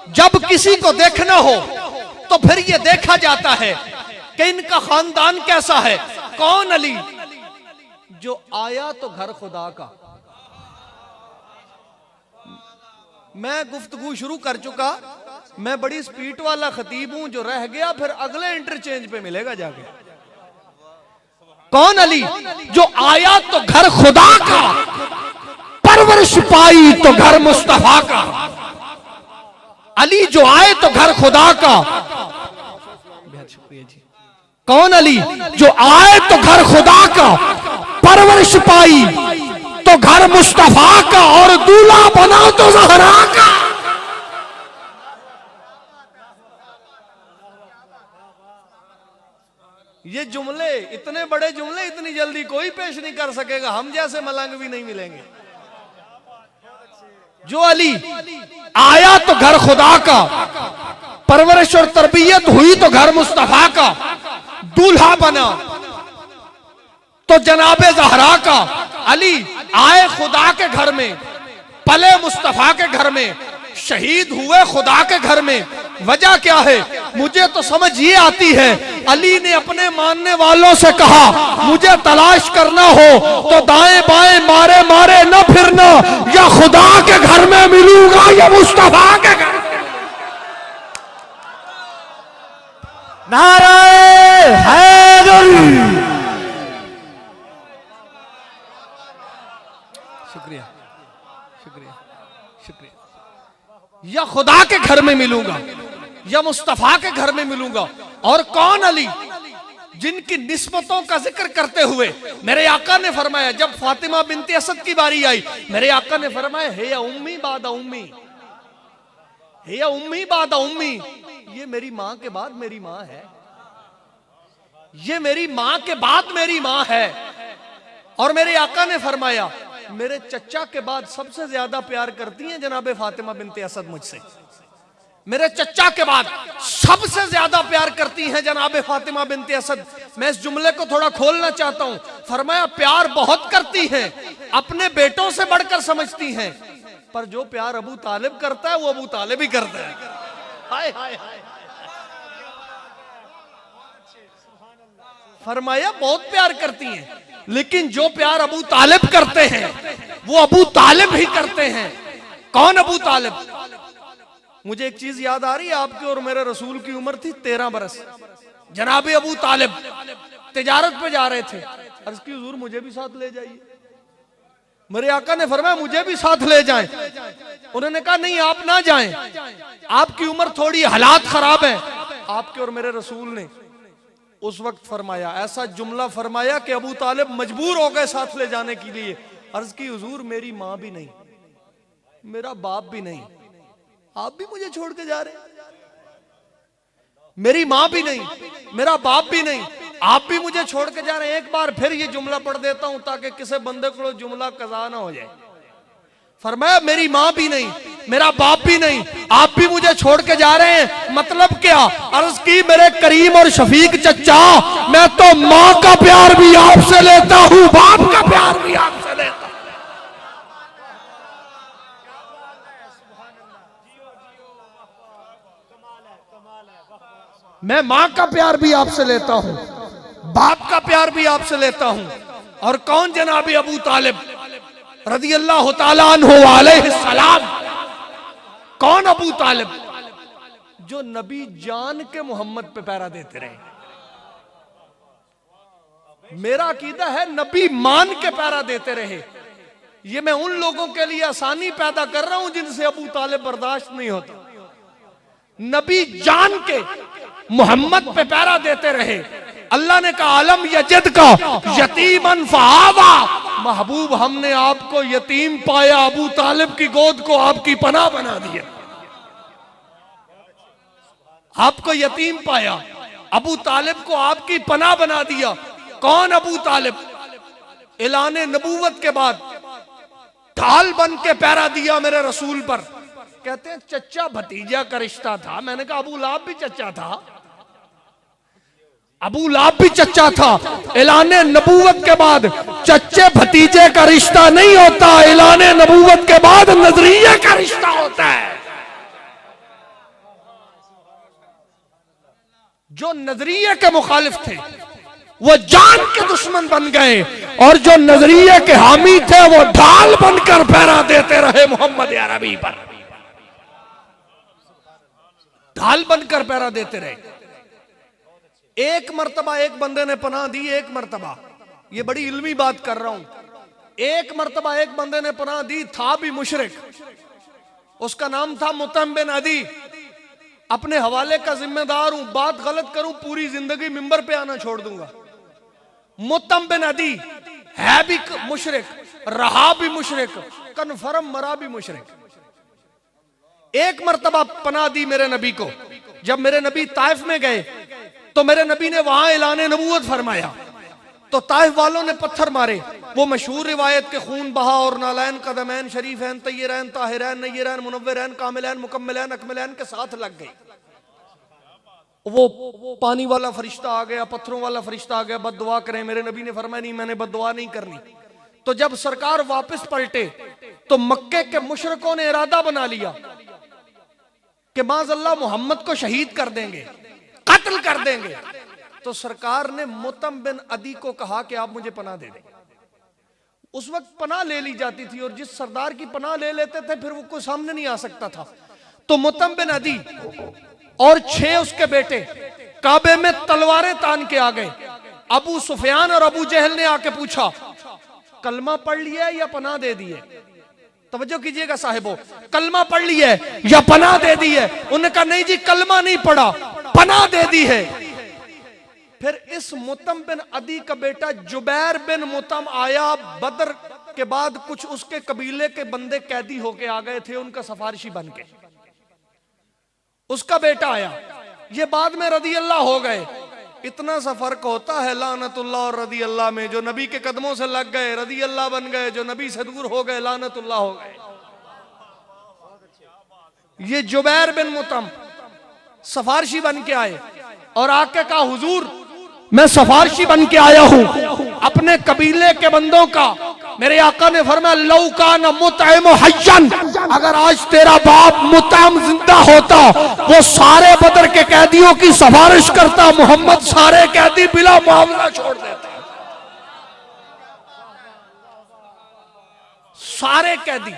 जब किसी को देखना हो तो फिर ये देखा जाता है कि इनका खानदान कैसा है। कौन अली? जो आया तो घर खुदा का। मैं गुफ्तगू शुरू कर चुका, मैं बड़ी स्पीड वाला खतीब हूं, जो रह गया फिर अगले इंटरचेंज पे मिलेगा जाके। कौन अली? जो आया तो घर खुदा का, परवरिश पाई तो घर मुस्तफा का। अली जो आए तो घर खुदा का। बेहद शुक्रिया जी। कौन अली? जो आए तो घर खुदा का, परवरिश पाई तो घर मुस्तफा का, और दूल्हा बना तो ज़हरा का। ये जुमले, इतने बड़े जुमले इतनी जल्दी कोई पेश नहीं कर सकेगा, हम जैसे मलंग भी नहीं मिलेंगे। जो अली आया तो घर खुदा का, परवरिश और तरबियत हुई तो घर मुस्तफा का, दूल्हा बना तो जनाबे ज़हरा का। अली आए खुदा के घर में, पले मुस्तफा के घर में, शहीद हुए खुदा के घर में। वजह क्या है मुझे तो समझ ये आती है। अली ने अपने मानने वालों से कहा, मुझे तलाश करना हो तो दाएं बाएं मारे मारे न फिरना, या खुदा के घर में मिलूंगा या मुस्तफा के घर। नारे हैदर। शुक्रिया शुक्रिया शुक्रिया। या खुदा के घर में मिलूंगा या मुस्तफा के घर में मिलूंगा। और कौन अली? जिनकी निस्बतों का जिक्र करते हुए मेरे आका ने फरमाया, जब फातिमा बिनते असद की बारी आई, मेरे आका ने फरमाया, हे या उम्मी बादा उम्मी, हे या उम्मी बादा उम्मी। ये मेरी मां के बाद मेरी मां है, ये मेरी मां के बाद मेरी मां है। और मेरे आका ने फरमाया, मेरे चचा के बाद सबसे ज्यादा प्यार करती हैं जनाबे फातिमा बिनते असद मुझसे। मेरे चचा के बाद सबसे ज्यादा प्यार करती हैं जनाबे फातिमा बिनते असद। मैं इस जुमले को थोड़ा खोलना चाहता हूं। फरमाया, प्यार बहुत करती हैं, अपने बेटों से बढ़कर समझती हैं, पर जो प्यार अबू तालिब करता है वो अबू तालिब ही करता है। हाय हाय हाय। फरमाया बहुत प्यार करती हैं, लेकिन जो प्यार अबू तालिब करते हैं वो अबू तालिब ही करते हैं। कौन अबू तालिब? मुझे एक चीज याद आ रही है, आपके और मेरे रसूल की उम्र थी 13 बरस। जनाबे अबू तालिब तिजारत पे जा रहे थे। अर्ज की, हुजूर मुझे भी साथ ले जाइए। मेरे आका ने फरमाया, मुझे भी साथ ले जाएं। उन्होंने कहा, नहीं आप ना जाएं, आपकी उम्र थोड़ी हालात खराब है। आपके और मेरे रसूल ने उस वक्त फरमाया, ऐसा जुमला फरमाया कि अबू तालिब मजबूर हो गए साथ ले जाने के लिए। अर्ज की, हुजूर मेरी मां भी नहीं, मेरा बाप भी नहीं, आप भी मुझे छोड़ के जा रहे हैं। मेरी मां भी नहीं, मेरा बाप भी नहीं, आप भी मुझे छोड़ के जा रहे हैं। एक बार फिर ये जुमला पढ़ देता हूं ताकि किसी बंदे को जुमला कज़ा ना हो जाए। फरमाया, मेरी मां भी नहीं, मेरा बाप भी नहीं, आप भी मुझे छोड़ के जा रहे हैं। मतलब क्या? अर्ज की, मेरे करीम और शफीक चचा, मैं तो मां का प्यार भी आपसे लेता हूं, बाप का प्यार भी आपसे लेता हूं। मैं मां का प्यार भी आपसे लेता हूं, बाप का प्यार भी आपसे लेता हूं। और कौन? जनाबी अबू तालिब रज़ी अल्लाह तआला अन्हु अलैहि सलाम। कौन अबू तालिब? जो नबी जान के मोहम्मद पे पहरा देते रहे। मेरा अकीदा है नबी मान के पहरा देते रहे। ये मैं उन लोगों के लिए आसानी पैदा कर रहा हूं जिनसे अबू तालिब बर्दाश्त नहीं होता। नबी जान के मोहम्मद पे पहरा देते रहे। अल्लाह ने कहा, अलम यजिद का यतीमन फआवा। महबूब, हमने आपको यतीम पाया, अबू तालिब की गोद को आपकी पनाह बना दिया। आपको यतीम पाया, अबू तालिब को आपकी पनाह बना दिया। कौन अबू तालिब? ऐलाने नबूवत के बाद ढाल बन के पहरा दिया मेरे रसूल पर। कहते हैं चचा भतीजा का रिश्ता था। मैंने कहा अबू लाब भी चचा था, अबू लाब भी चचा था। ऐलाने नबूवत के बाद चच्चे भतीजे का रिश्ता नहीं होता, ऐलाने नबूवत के बाद नजरिए का रिश्ता होता है। जो नजरिए के मुखालिफ थे वो जान के दुश्मन बन गए, और जो नजरिए के हामी थे वो ढाल बनकर पहरा देते रहे मोहम्मद अरबी पर, ढाल बनकर पहरा देते रहे। एक मर्तबा एक बंदे ने पनाह दी, एक मर्तबा, ये बड़ी इल्मी बात कर रहा हूं, एक मर्तबा एक बंदे ने पनाह दी, था भी मुशरिक, उसका नाम था मुतम बिन अदी। अपने हवाले का जिम्मेदार हूं, बात गलत करूं पूरी जिंदगी मिंबर पे आना छोड़ दूंगा। मुतम बिन अदी है भी मुशरिक, रहा भी मुशरिक, कन्फर्म मरा भी मुशरिक। एक मर्तबा पनाह दी मेरे नबी को। जब मेरे नबी ताइफ में गए तो मेरे नबी ने वहां ऐलान नबूवत फरमाया, तो ताइफ वालों ने पत्थर मारे। वो मशहूर रिवायत के खून बहा और नालैन कदमैन शरीफैन तय्यरैन ताहिरैन नय्यरैन मुनव्वरैन कामिलैन मुकम्मलैन अकमलैन के साथ लग गई। वो पानी वाला फरिश्ता आ गया, पत्थरों वाला फरिश्ता आ गया, बद्दुआ करें। मेरे नबी ने फरमाया नहीं, मैंने बद्दुआ नहीं करनी। तो जब सरकार वापस पलटे तो मक्के के मुशरिकों ने इरादा बना लिया कि माज़अल्लाह मोहम्मद को शहीद कर देंगे, कत्ल कर देंगे। तो सरकार ने मुतम बिन अदी को कहा कि आप मुझे पनाह दे दें। उस वक्त पनाह ले ली जाती थी, और जिस सरदार की पनाह ले लेते थे फिर वो कोई सामने नहीं आ सकता था। तो मुतम बिन अदी और 6 उसके बेटे काबे में तलवारें तान के आ गए। अबू सुफियान और अबू जहल ने आके पूछा, कलमा पढ़ लिया या पनाह दे दी है? तवज्जो कीजिएगा साहिबो, कलमा पढ़ लिया है या पनाह दे दी है? उन्होंने कहा नहीं जी, कलमा नहीं पढ़ा, पनाह दे दी है। फिर इस मुतम बिन अदी का बेटा जुबैर बिन मुतम आया। बदर के बाद कुछ उसके कबीले के बंदे कैदी होके आ गए थे, उनका सफारिशी बन के उसका बेटा आया। ये बाद में रदी अल्लाह हो गए। इतना सा फर्क होता है लानतुल्लाह और रदी अल्लाह में। जो नबी के कदमों से लग गए रदी अल्लाह बन गए, जो नबी से दूर हो गए लानतुल्लाह हो गए। ये जुबैर बिन मुतम सफारशी बन के आए और आके कहा, हुजूर मैं सफारशी बन के आया हूं अपने कबीले के बंदों का। मेरे आका ने फरमाया, लौ कान मुतइम हय्यन, अगर आज तेरा बाप मुतइम जिंदा होता वो सारे बदर के कैदियों की सफारिश करता, मोहम्मद सारे कैदी बिला मुआवजा छोड़ देते। सारे कैदी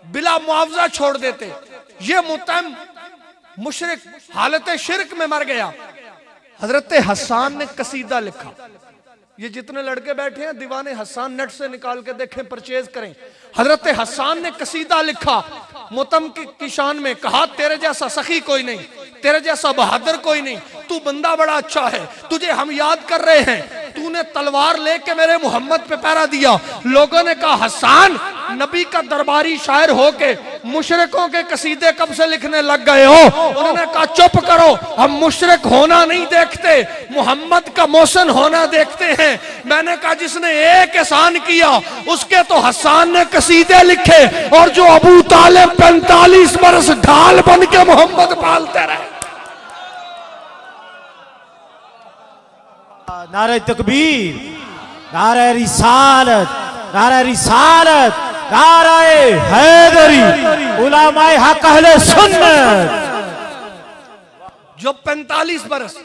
बिला मुआवजा छोड़ देते। ये मुतइम मुशरिक हालत शिरक में मर गया। हजरत हसन ने कसीदा लिखा। ये जितने लड़के बैठे हैं दीवाने हसन, नेट से निकाल के देखें, परचेज करें। हजरत हसन ने कसीदा लिखा मुतम की शान में। कहा, तेरे जैसा सखी कोई नहीं, तेरे जैसा बहादुर कोई नहीं, तू बंदा बड़ा अच्छा है, तुझे हम याद कर रहे हैं, तूने तलवार लेके मेरे मोहम्मद पे पहरा दिया। लोगों ने कहा, हसन नबी का दरबारी शायर होके मुशरिकों के कसीदे कब से लिखने लग गए हो? उन्होंने कहा, चुप करो, हम मुशरिक होना नहीं देखते, मोहम्मद का मोहसिन होना देखते हैं। मैंने कहा, जिसने एक एहसान किया उसके तो हसन ने कसीदे लिखे, और जो अबू तालिब 45 बरस ढाल बन के मोहम्मद पालते रहे। नारे तकबीर, नारे रिसालत, नारे रिसालत, नारे हैदरी, उलमाए हक अहले सुन्नत। जो 45 बरस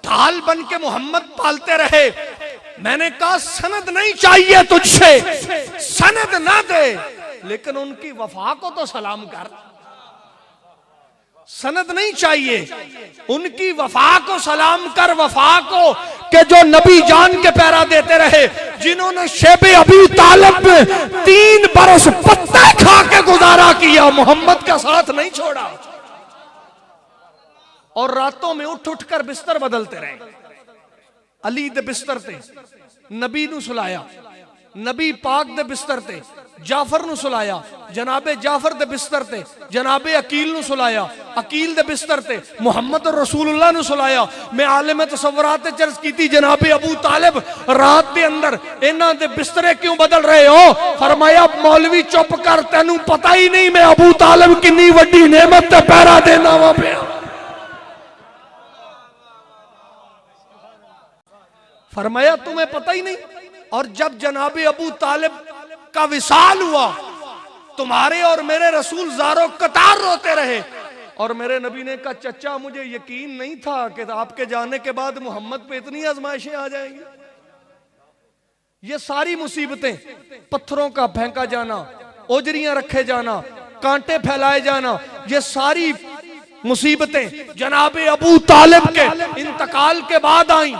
ढाल बन के मोहम्मद पालते रहे। मैंने कहा, सनद नहीं चाहिए तुझसे, सनद ना दे, लेकिन उनकी वफा को तो सलाम कर। सनद नहीं चाहिए, उनकी वफा को सलाम कर, वफा को कि जो नबी जान के पैरा देते रहे, जिन्होंने शेबे अबी तालिब में 3 बरस पत्ते खा के गुजारा किया, मोहम्मद का साथ नहीं छोड़ा, और रातों में उठ उठ कर बिस्तर बदलते रहे। अली दे बिस्तर ते नबी नू सुलाया, नबी पाक दे बिस्तर ते जाफर नू सुलाया, जनाबे जाफर दे बिस्तर ते जनाबे अकील नू सुलाया, अकील दे बिस्तर ते मुहम्मद रसूलुल्लाह नू सुलाया। मैं आलिम तसव्वुरात चर्च की जनाबे अबू तालिब रात के अंदर इन्हां दे बिस्तरे क्यों बदल रहे हो? फरमाया, मौलवी चुप कर, तेनू पता ही नहीं मैं अबू तालिब कितनी वड्डी नेमत ते पैरा देना वा पे। फरमाया, तुम्हें पता ही नहीं। और जब जनाबे अबू तालिब का विसाल हुआ, तुम्हारे और मेरे रसूल ज़ारो कतार रोते रहे। और मेरे नबी ने कहा चचा मुझे यकीन नहीं था कि आपके जाने के बाद मोहम्मद पे इतनी आजमाइशें आ जाएंगी। ये सारी मुसीबतें, पत्थरों का फेंका जाना, ओजरियां रखे जाना, कांटे फैलाए जाना, ये सारी मुसीबतें जनाबे अबू तालिब के इंतकाल के बाद आई।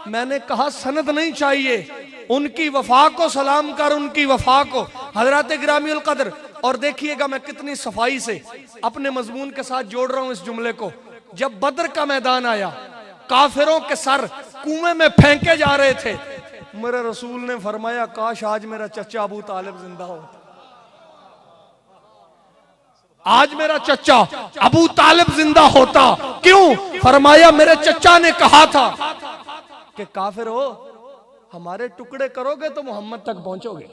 मैंने कहा सनद नहीं चाहिए, उनकी वफा को सलाम कर, उनकी वफा को हजरत गिरामीउल कद्र। और देखिएगा मैं कितनी सफाई से अपने मजमून के साथ जोड़ रहा हूं इस जुमले को। जब बद्र का मैदान आया, काफिरों के सर कुएं में फेंके जा रहे थे, मेरे रसूल ने फरमाया काश आज मेरा चचा अबू तालिब जिंदा होता, आज मेरा चचा अबू तालिब जिंदा होता। क्यों? फरमाया मेरे चचा ने कहा था कि काफिर हो, हमारे टुकड़े करोगे तो मोहम्मद तक पहुंचोगे,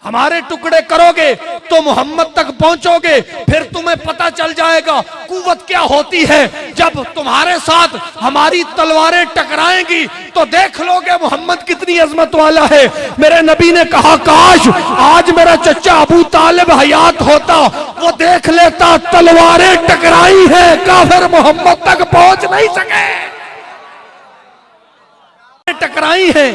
हमारे टुकड़े करोगे तो मोहम्मद तक पहुंचोगे, फिर तुम्हें पता चल जाएगा कुव्वत क्या होती है। जब तुम्हारे साथ हमारी तलवारें टकराएंगी तो देख लोगे मोहम्मद कितनी अजमत वाला है। मेरे नबी ने कहा काश आज मेरा चचा अबू तालिब हयात होता, वो देख लेता तलवारें टकराई है, काफिर मोहम्मद तक पहुंच नहीं सके, टकराई है,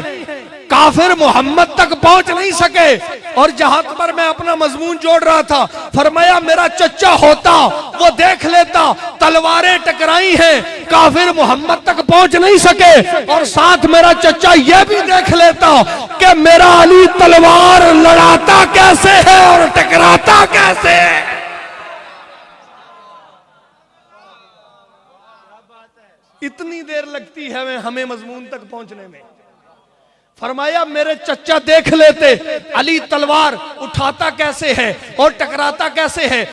काफिर मोहम्मद तक पहुंच नहीं सके। और जहां पर मैं अपना मजमून जोड़ रहा था, फरमाया मेरा चचा होता, वो देख लेता तलवारें टकराई हैं, काफिर मोहम्मद तक पहुंच नहीं सके, और साथ मेरा चचा ये भी देख लेता कि मेरा अली तलवार लड़ाता कैसे है और टकराता कैसे है। इतनी देर लगती है हमें मजमून तक पहुंचने में। फरमाया मेरे चचा देख लेते अली तलवार उठाता कैसे है और टकराता कैसे है।